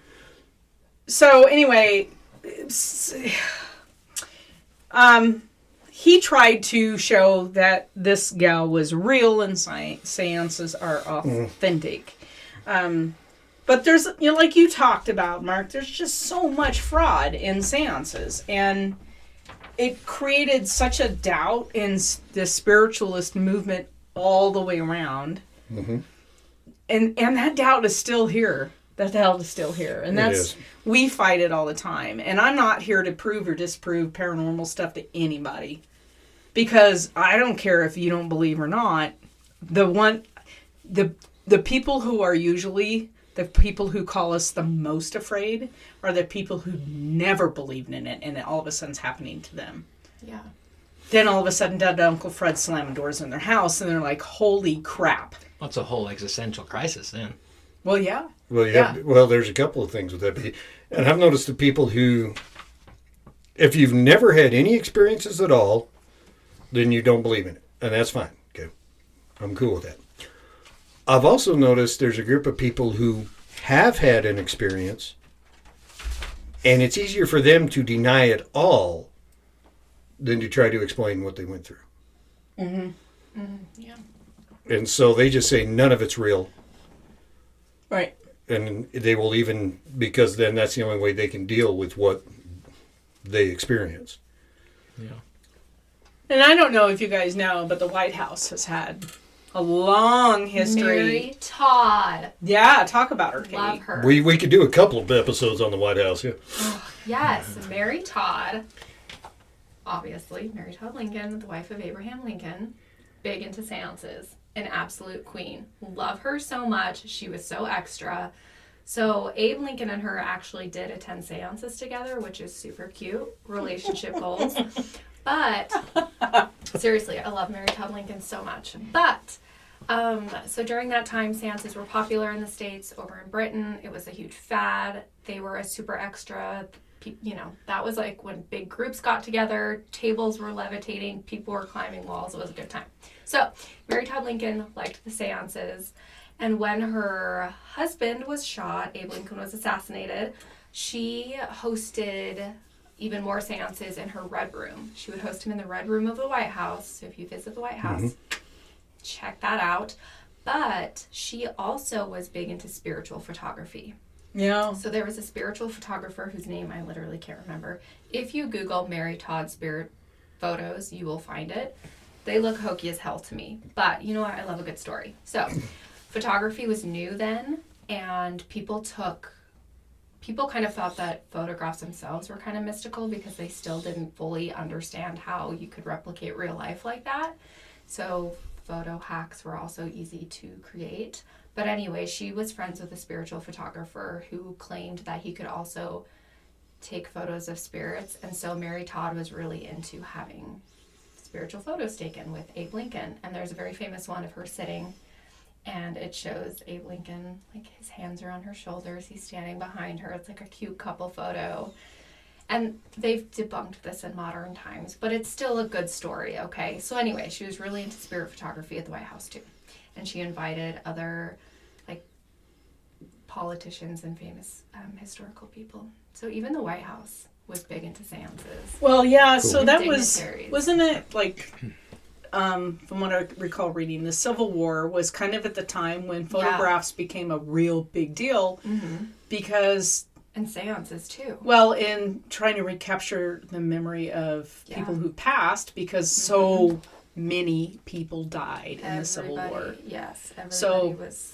So anyway, he tried to show that this gal was real and seances are authentic. But there's, like you talked about, Mark, there's just so much fraud in seances. And it created such a doubt in the spiritualist movement all the way around. Mm-hmm. And that doubt is still here. That doubt is still here. And we fight it all the time. And I'm not here to prove or disprove paranormal stuff to anybody. Because I don't care if you don't believe or not. The people who are usually the people who call us the most afraid are the people who never believed in it, and it all of a sudden it's happening to them. Yeah. Then all of a sudden, Dad and Uncle Fred slamming doors in their house, and they're like, "Holy crap!" That's a whole existential crisis then. Well, yeah. Well, yeah. Well, there's a couple of things with that, and I've noticed the people who, if you've never had any experiences at all, then you don't believe in it, and that's fine. Okay, I'm cool with that. I've also noticed there's a group of people who have had an experience, and it's easier for them to deny it all than to try to explain what they went through. Mm-hmm. Mm-hmm. Yeah. And so they just say none of it's real. Right. And they will even, because then that's the only way they can deal with what they experience. Yeah. And I don't know if you guys know, but the White House has had A long history. Mary Todd. Yeah, talk about her, Katie. Love her. We could do a couple of episodes on the White House, yeah. Yes, Mary Todd. Obviously, Mary Todd Lincoln, the wife of Abraham Lincoln. Big into seances. An absolute queen. Love her so much. She was so extra. So Abe Lincoln and her actually did attend seances together, which is super cute. Relationship goals. But seriously, I love Mary Todd Lincoln so much. But so during that time, seances were popular in the States. Over in Britain, it was a huge fad. They were a super extra. You know, that was like when big groups got together, tables were levitating, people were climbing walls. It was a good time. So Mary Todd Lincoln liked the seances. And when her husband was shot, Abe Lincoln was assassinated, she hosted even more seances in her Red Room. She would host him in the Red Room of the White House. So if you visit the White House, check that out. But she also was big into spiritual photography. Yeah. So there was a spiritual photographer whose name I literally can't remember. If you Google Mary Todd spirit photos, you will find it. They look hokey as hell to me. But you know what? I love a good story. So photography was new then, and people kind of thought that photographs themselves were kind of mystical because they still didn't fully understand how you could replicate real life like that. So photo hacks were also easy to create. But anyway, she was friends with a spiritual photographer who claimed that he could also take photos of spirits. And so Mary Todd was really into having spiritual photos taken with Abe Lincoln. And there's a very famous one of her sitting, and it shows Abe Lincoln, like his hands are on her shoulders. He's standing behind her. It's like a cute couple photo. And they've debunked this in modern times, but it's still a good story, okay? So anyway, she was really into spirit photography at the White House too. And she invited other politicians and famous historical people. So even the White House was big into seances. Well, yeah, Cool. so that Dignitaries. wasn't it like, from what I recall reading, the Civil War was kind of at the time when photographs became a real big deal because... And seances too. Well, in trying to recapture the memory of people who passed because so many people died in the Civil War. Yes, everybody was...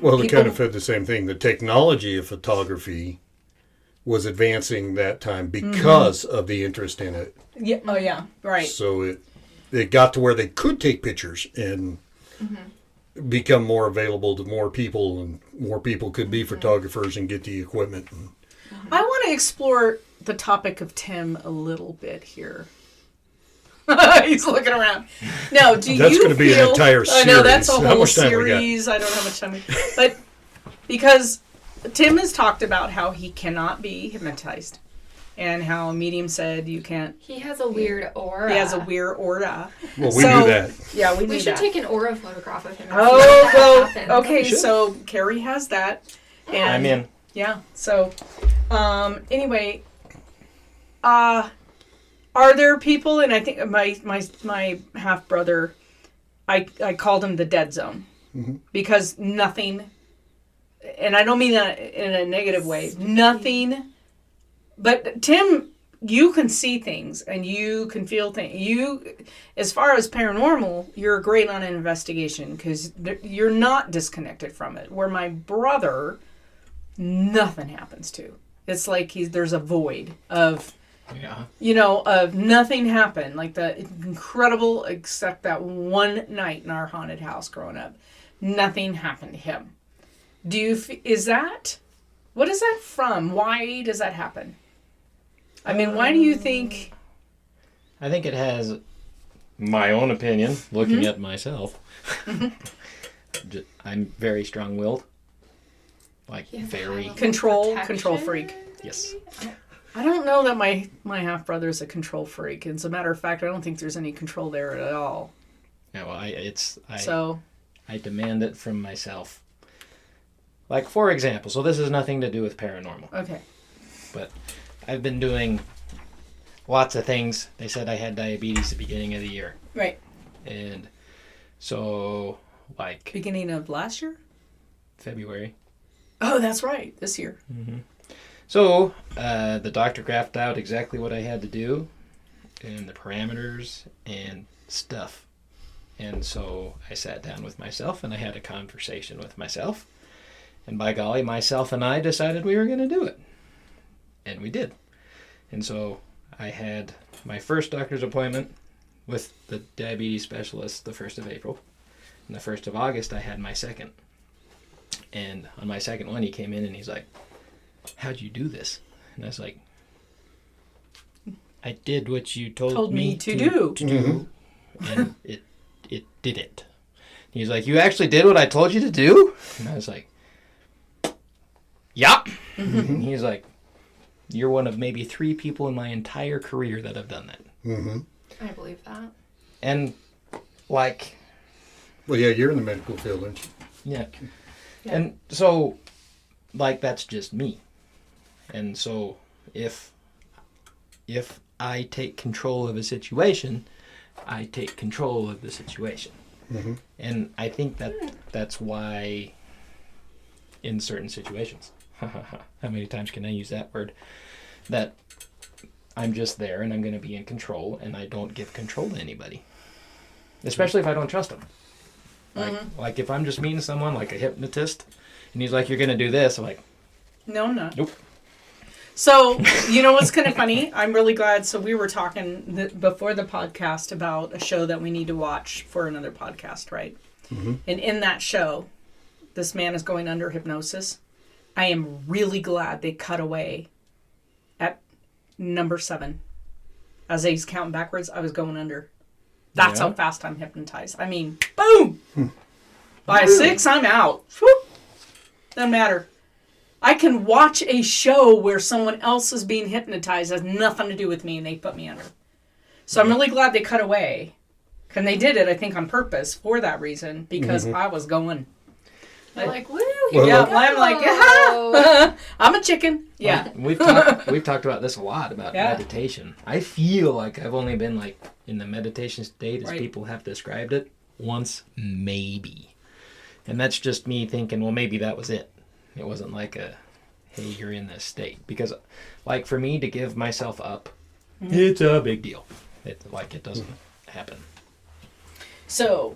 Well, they kind of said the same thing. The technology of photography was advancing that time because of the interest in it. Yeah. Oh, yeah. Right. So it got to where they could take pictures and become more available to more people, and more people could be photographers and get the equipment. I want to explore the topic of Tim a little bit here. He's looking around. No, do That's you going to be an entire I know that's a series. How whole much time we got? series. I don't know how much time but because Tim has talked about how he cannot be hypnotized, and how a medium said you can't. He has a weird aura. He has a weird aura. Well, we knew that. Yeah, we knew We should that. take an aura photograph of him. And Oh, see if that well, happens. okay. We should. So Carrie has that, and I'm in. yeah. So, anyway, are there people? And I think my half brother, I called him the dead zone because nothing, and I don't mean that in a negative way. Nothing, but Tim, you can see things and you can feel things. You, as far as paranormal, you're great on an investigation because you're not disconnected from it. Where my brother, nothing happens to. It's like there's a void of, of nothing happened. Like the incredible, except that one night in our haunted house growing up, nothing happened to him. What is that from? Why does that happen? I mean, why do you think? I think it has my own opinion, looking at myself. I'm very strong-willed. Like, You have a very... high level Control protection, freak. Yes. I don't know that my half brother is a control freak. As a matter of fact, I don't think there's any control there at all. Yeah, well, So I demand it from myself. Like, for example, so this has nothing to do with paranormal, okay. but I've been doing lots of things. They said I had diabetes at the beginning of the year. Right. And so, like, Beginning of last year? February. Oh, that's right. This year. So, the doctor graphed out exactly what I had to do, and the parameters and stuff. And so I sat down with myself and I had a conversation with myself. And by golly, myself and I decided we were going to do it. And we did. And so I had my first doctor's appointment with the diabetes specialist the 1st of April. And the 1st of August, I had my second. And on my second one, he came in and he's like, how'd you do this? And I was like, I did what you told me to do. And it did it. He's like, you actually did what I told you to do? And I was like, yup. And he's like, you're one of maybe 3 people in my entire career that have done that. I believe that. And like, Well, yeah, you're in the medical field, aren't you? yeah. And so, like, that's just me. And so, if I take control of a situation, I take control of the situation. And I think that's why in certain situations, how many times can I use that word, that I'm just there and I'm going to be in control and I don't give control to anybody. Especially if I don't trust them. Like if I'm just meeting someone like a hypnotist and he's like, you're going to do this, I'm like, No, I'm not. nope. So, you know what's kind of funny? I'm really glad. So we were talking before the podcast about a show that we need to watch for another podcast, right? And in that show, this man is going under hypnosis. I am really glad they cut away at number 7. As he's counting backwards, I was going under. That's how fast I'm hypnotized. I mean, boom! By a 6, I'm out. Whoop. Doesn't matter. I can watch a show where someone else is being hypnotized, has nothing to do with me, and they put me under. So I'm really glad they cut away. And they did it, I think, on purpose for that reason, because I was going. They're like, woo, Well, here Yeah, we go. I'm like, ah, I'm a chicken. Yeah. We've talked about this a lot, about Yeah. meditation. I feel like I've only been like in the meditation state as Right. people have described it once, maybe. And that's just me thinking, well, maybe that was it. It wasn't like a, hey, you're in this state. Because like for me to give myself up, it's a big deal. It doesn't happen. So,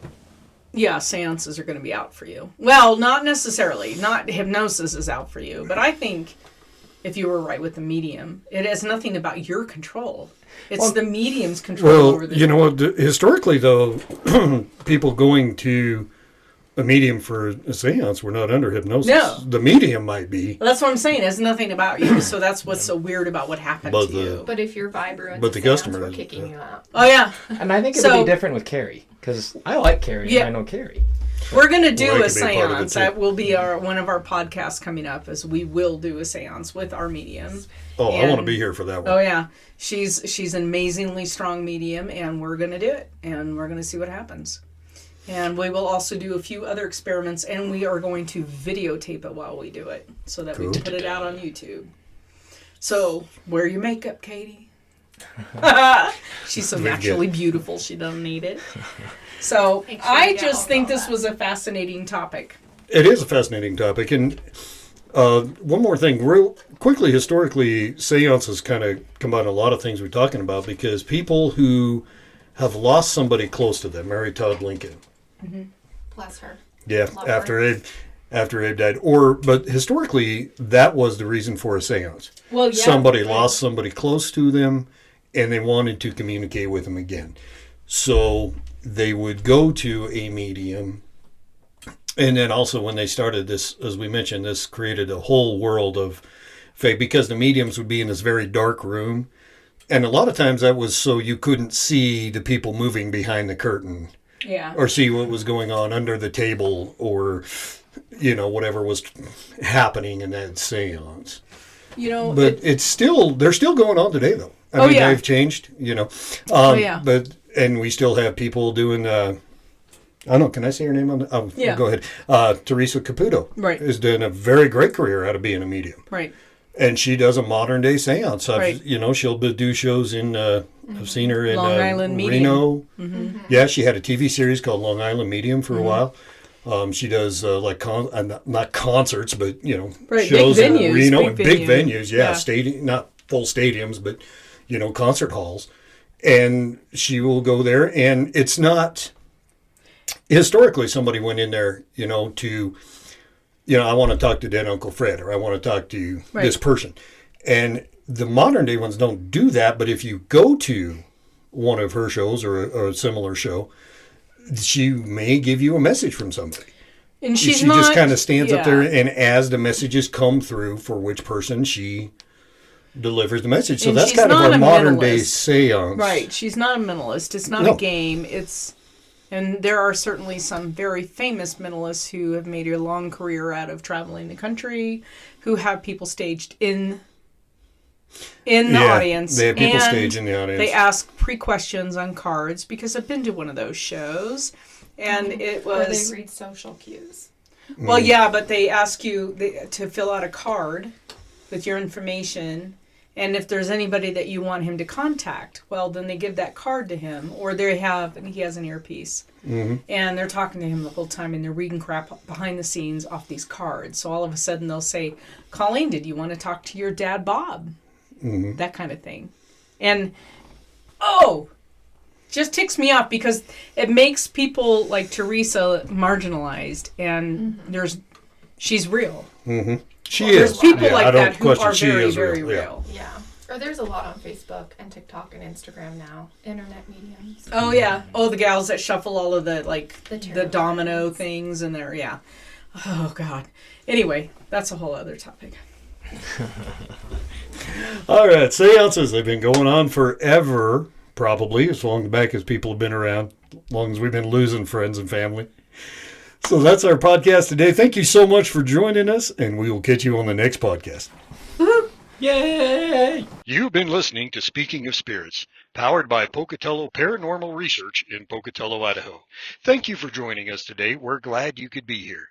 yeah, seances are going to be out for you. Well, not necessarily. Not hypnosis is out for you. But I think if you were right with the medium, it has nothing about your control. It's the medium's control over Well, the... you know what? Historically, though, people going to a medium for a seance were not under hypnosis. No. The medium might be. Well, that's what I'm saying. It's nothing about you. So that's what's so weird about what happened But to the- you. But if your vibro But the customer were is- kicking you out. Oh, yeah. And I think it So- would be different with Carrie. Because I like Carrie Yeah. and I know Carrie. We're going to do Well, that a could be a part of it, seance. too. That will be one of our podcasts coming up, as we will do a seance with our medium. Oh, I want to And- be here for that one. Oh, yeah. She's an amazingly strong medium, and we're going to do it. And we're going to see what happens. And we will also do a few other experiments, and we are going to videotape it while we do it, so that we Cool. can put it out on YouTube. So, wear your makeup, Katie. She's so Very naturally beautiful, she doesn't need it. So, Make sure I you get just all think that. this was a fascinating topic. It is a fascinating topic. And one more thing, real quickly, historically, seances kind of combine a lot of things we're talking about, because people who have lost somebody close to them, Mary Todd Lincoln, Bless her. yeah, Love after Abe died, but historically, that was the reason for a seance. Well, yeah, Somebody right. lost somebody close to them, and they wanted to communicate with them again. So they would go to a medium. And then also when they started this, as we mentioned, this created a whole world of fake, because the mediums would be in this very dark room. And a lot of times that was so you couldn't see the people moving behind the curtain, Yeah. or see what was going on under the table, or, whatever was happening in that seance. But they're still going on today, though. I mean, yeah. they've changed, yeah. And we still have people doing, I don't know, can I say her name on the, Yeah. go ahead. Teresa Caputo Right. is doing a very great career out of being a medium. Right. And she does a modern day seance. Right. She'll do shows in, I've seen her in Long Island Reno. Medium. Yeah, she had a TV series called Long Island Medium for a while. She does not concerts, but Right, shows big in venues, Reno big and big venue. venues. Yeah. Stadium, not full stadiums, but concert halls. And she will go there, and it's not historically somebody went in there, to, I want to talk to dead Uncle Fred, or I want to talk to this person. And the modern day ones don't do that. But if you go to one of her shows or a similar show, she may give you a message from somebody. And she just kind of stands up there, and as the messages come through for which person, she delivers the message. So and that's kind of our modern day seance. Right. She's not a mentalist. It's not a game. And there are certainly some very famous mentalists who have made a long career out of traveling the country, who have people staged in the audience. They have people staged in the audience. They ask pre-questions on cards, because I've been to one of those shows. And it was... Or they read social cues. Well, yeah, but they ask you to fill out a card with your information, and if there's anybody that you want him to contact, well, then they give that card to him, or and he has an earpiece, and they're talking to him the whole time, and they're reading crap behind the scenes off these cards. So all of a sudden they'll say, Colleen, did you want to talk to your dad, Bob? That kind of thing. And, just ticks me off, because it makes people like Teresa marginalized, and she's real. She There's is. people like that who are she very, is very real. real. Yeah. Or there's a lot on Facebook and TikTok and Instagram now. Internet mediums. Oh, yeah. Oh, the gals that shuffle all of the tarot domino cards. things, and they're, yeah. Oh, God. Anyway, that's a whole other topic. All right. Seances, they've been going on forever. Probably as long back as people have been around, as long as we've been losing friends and family. So that's our podcast today. Thank you so much for joining us, and we will catch you on the next podcast. Yay! You've been listening to Speaking of Spirits, powered by Pocatello Paranormal Research in Pocatello, Idaho. Thank you for joining us today. We're glad you could be here.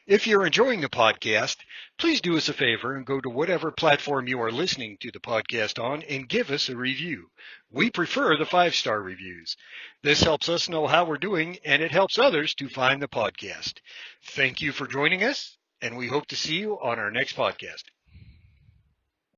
If you're enjoying the podcast, please do us a favor and go to whatever platform you are listening to the podcast on and give us a review. We prefer the 5-star reviews. This helps us know how we're doing, and it helps others to find the podcast. Thank you for joining us, and we hope to see you on our next podcast.